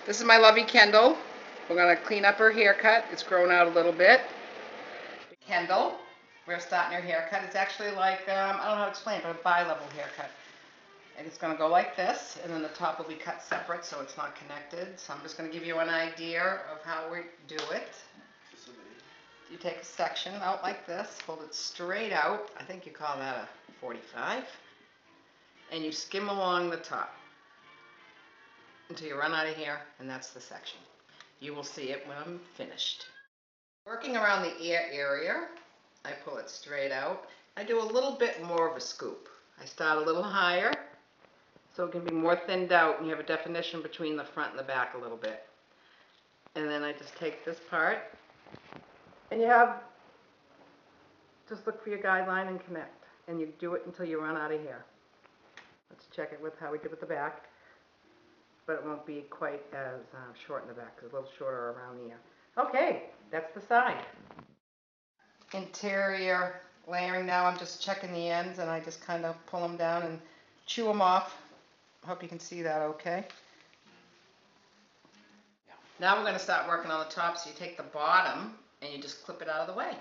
This is my lovey Kendall. We're going to clean up her haircut. It's grown out a little bit. Kendall, we're starting her haircut. It's actually like, I don't know how to explain it, but a bi-level haircut. And it's going to go like this, and then the top will be cut separate so it's not connected. So I'm just going to give you an idea of how we do it. You take a section out like this, hold it straight out. I think you call that a 45. And you skim along the top until you run out of hair, and that's the section. You will see it when I'm finished. Working around the ear area, I pull it straight out. I do a little bit more of a scoop. I start a little higher so it can be more thinned out and you have a definition between the front and the back a little bit. And then I just take this part and you have, just look for your guideline and connect. And you do it until you run out of hair. Let's check it with how we did with the back. But it won't be quite as short in the back, it's a little shorter around the ear. Okay, that's the side. Interior layering now, I'm just checking the ends and I just kind of pull them down and chew them off. I hope you can see that okay. Now we're going to start working on the top, so you take the bottom and you just clip it out of the way.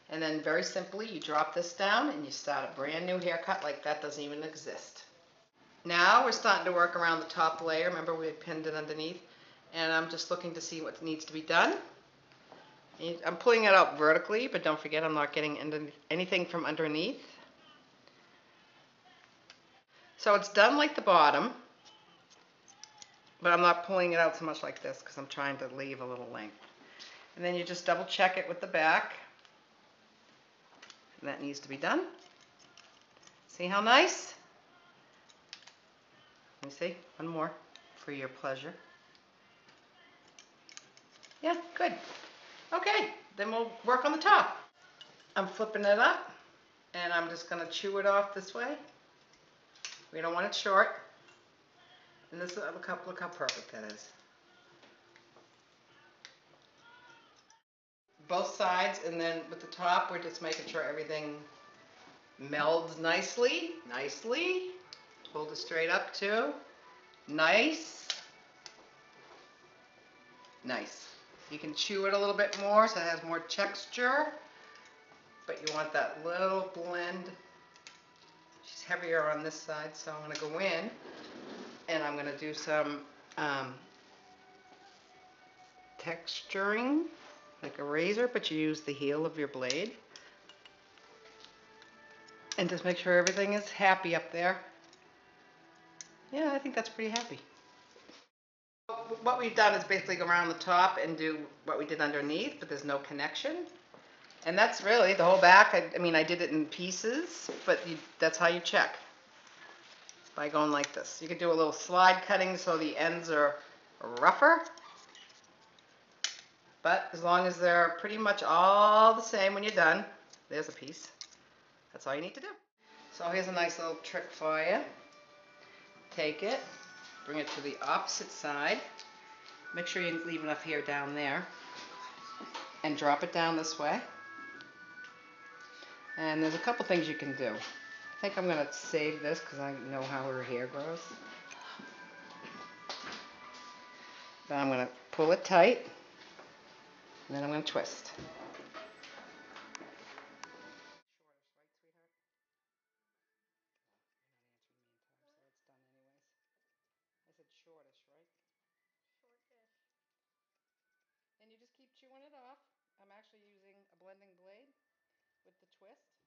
And then very simply you drop this down and you start a brand new haircut like that doesn't even exist. Now we're starting to work around the top layer. Remember we had pinned it underneath, and I'm just looking to see what needs to be done. I'm pulling it out vertically, but don't forget I'm not getting anything from underneath. So it's done like the bottom, but I'm not pulling it out so much like this because I'm trying to leave a little length. And then you just double check it with the back, and that needs to be done. See how nice? Let me see, one more for your pleasure. Yeah, good. Okay, then we'll work on the top. I'm flipping it up and I'm just going to chew it off this way. We don't want it short. And this, look how perfect that is. Both sides, and then with the top we're just making sure everything melds nicely. Hold it straight up too. Nice. You can chew it a little bit more so it has more texture, but you want that little blend. She's heavier on this side, so I'm going to go in and I'm going to do some texturing like a razor, but you use the heel of your blade. And just make sure everything is happy up there. Yeah, I think that's pretty happy. What we've done is basically go around the top and do what we did underneath, but there's no connection. And that's really the whole back. I mean, I did it in pieces, but that's how you check. It's by going like this. You could do a little slide cutting so the ends are rougher. But as long as they're pretty much all the same when you're done, there's a piece. That's all you need to do. So here's a nice little trick for you. Take it, bring it to the opposite side. Make sure you leave enough hair down there. And drop it down this way. And there's a couple things you can do. I think I'm going to save this because I know how her hair grows. Then I'm going to pull it tight. And then I'm going to twist. And you just keep chewing it off. I'm actually using a blending blade with the twist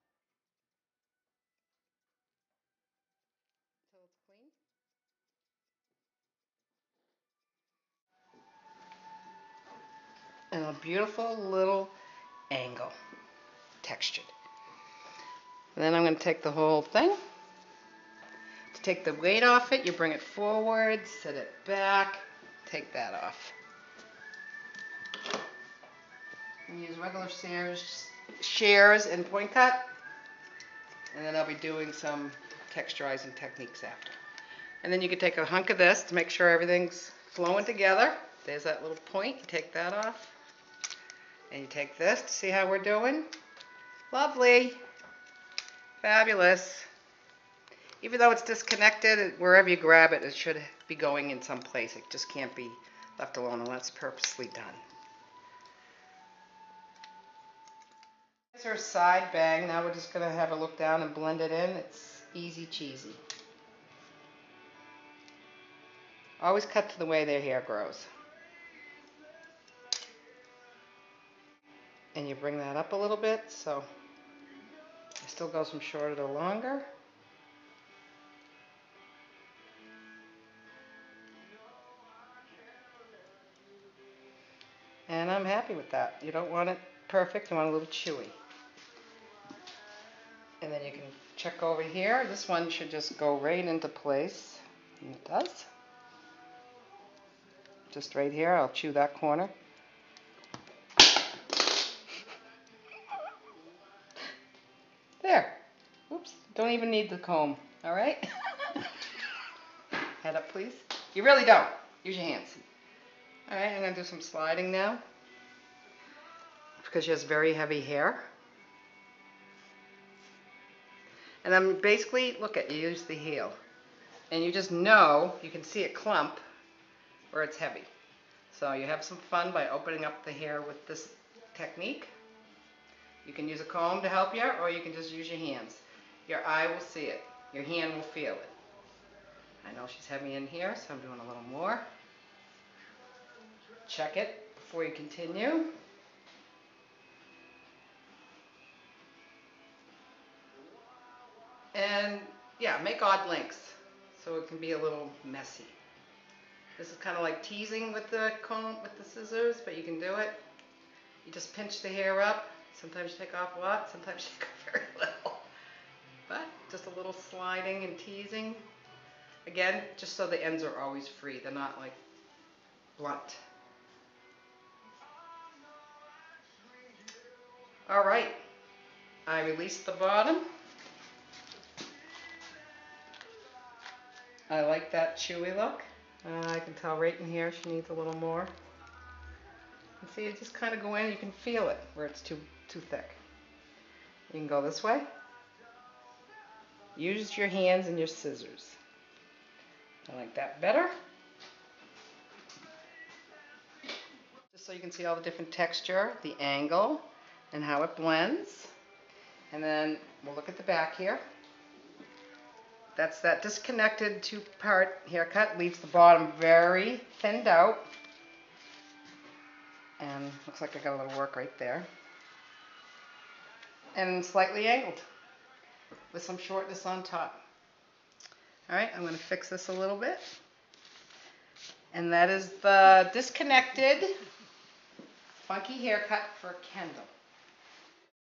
until it's clean. And a beautiful little angle, textured. And then I'm going to take the whole thing. To take the weight off it, you bring it forward, set it back, take that off. And use regular shears and point cut. And then I'll be doing some texturizing techniques after. And then you can take a hunk of this to make sure everything's flowing together. There's that little point, you take that off. And you take this to see how we're doing. Lovely. Fabulous. Even though it's disconnected, wherever you grab it, it should be going in some place. It just can't be left alone unless purposely done. Here's our side bang. Now we're just going to have a look down and blend it in. It's easy cheesy. Always cut to the way their hair grows. And you bring that up a little bit, so it still goes from shorter to longer. And I'm happy with that. You don't want it perfect, you want it a little chewy. And then you can check over here. This one should just go right into place. And it does. Just right here, I'll chew that corner. There. Oops, don't even need the comb, all right? Head up, please. You really don't. Use your hands. All right, I'm going to do some sliding now because she has very heavy hair. And I'm basically, look at, you use the heel. And you just know, you can see it clump where it's heavy. So you have some fun by opening up the hair with this technique. You can use a comb to help you, or you can just use your hands. Your eye will see it. Your hand will feel it. I know she's heavy in here, so I'm doing a little more. Check it before you continue. And yeah, make odd lengths so it can be a little messy. This is kind of like teasing with the comb, with the scissors, but you can do it. You just pinch the hair up. Sometimes you take off a lot, sometimes you take off very little. But just a little sliding and teasing. Again, just so the ends are always free. They're not like blunt. All right, I released the bottom. I like that chewy look. I can tell right in here she needs a little more. And see, it just kind of go in, you can feel it where it's too thick. You can go this way. Use your hands and your scissors. I like that better. Just so you can see all the different texture, the angle, and how it blends. And then we'll look at the back here. That's that disconnected two-part haircut. Leaves the bottom very thinned out. And looks like I got a little work right there. And slightly angled with some shortness on top. All right, I'm going to fix this a little bit. And that is the disconnected funky haircut for Kendal.